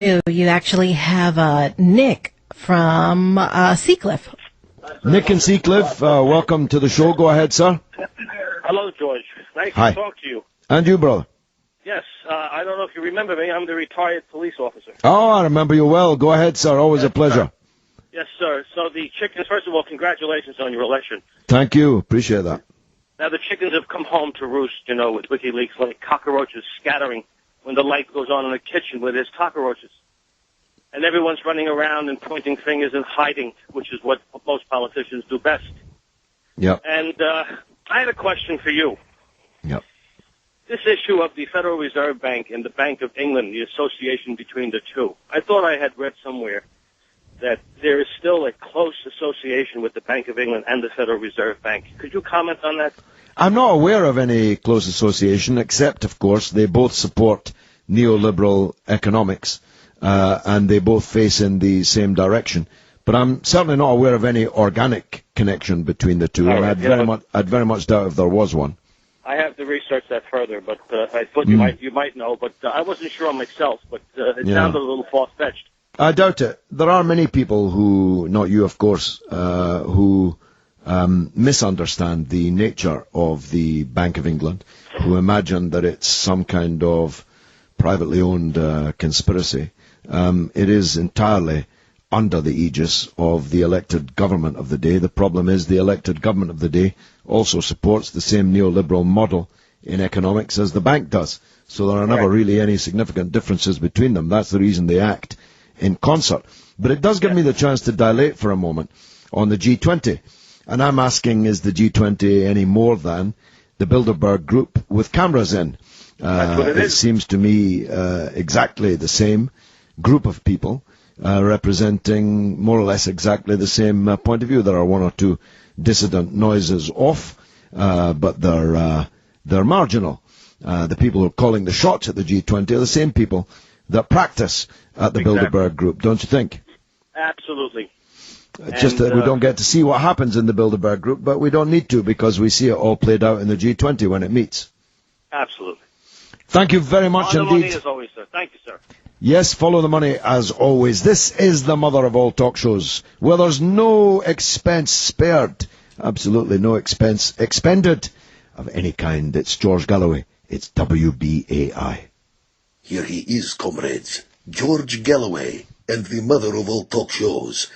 You actually have Nick from Seacliff. Nick and Seacliff, welcome to the show. Go ahead, sir. Hello, George. Nice Hi. to talk to you. And you, brother. Yes, I don't know if you remember me. I'm the retired police officer. Oh, I remember you well. Go ahead, sir. Always a pleasure. Yes, sir. So the chickens, first of all, congratulations on your election. Thank you. Appreciate that. Now, the chickens have come home to roost, you know, with WikiLeaks, like cockroaches scattering when the light goes on in the kitchen where there's cockroaches. And everyone's running around and pointing fingers and hiding, which is what most politicians do best. Yep. And I had a question for you. Yep. This issue of the Federal Reserve Bank and the Bank of England, the association between the two, I thought I had read somewhere that there is still a close association with the Bank of England and the Federal Reserve Bank. Could you comment on that? I'm not aware of any close association, except, of course, they both support neoliberal economics, and they both face in the same direction. But I'm certainly not aware of any organic connection between the two, and I'd very much doubt if there was one. I have to research that further, but I thought you might know, but I wasn't sure myself, but it sounded a little far-fetched. I doubt it. There are many people who, not you of course, who misunderstand the nature of the Bank of England, who imagine that it's some kind of privately owned conspiracy. It is entirely under the aegis of the elected government of the day. The problem is the elected government of the day also supports the same neoliberal model in economics as the bank does. So there are never really any significant differences between them. That's the reason they act in concert. But it does give me the chance to dilate for a moment on the G20. And I'm asking, is the G20 any more than the Bilderberg group with cameras in? That's what it is. It seems to me exactly the same group of people representing more or less exactly the same point of view. There are one or two dissident noises off, but they're marginal. The people who are calling the shots at the G20 are the same people that practice at the Bilderberg group, don't you think? Absolutely. Just that we don't get to see what happens in the Bilderberg group, but we don't need to because we see it all played out in the G20 when it meets. Absolutely. Thank you very much Follow indeed. the money as always, sir. Thank you, sir. Yes, follow the money as always. This is the mother of all talk shows, where there's no expense spared, absolutely no expense expended of any kind. It's George Galloway. It's WBAI. Here he is, comrades, George Galloway, and the mother of all talk shows.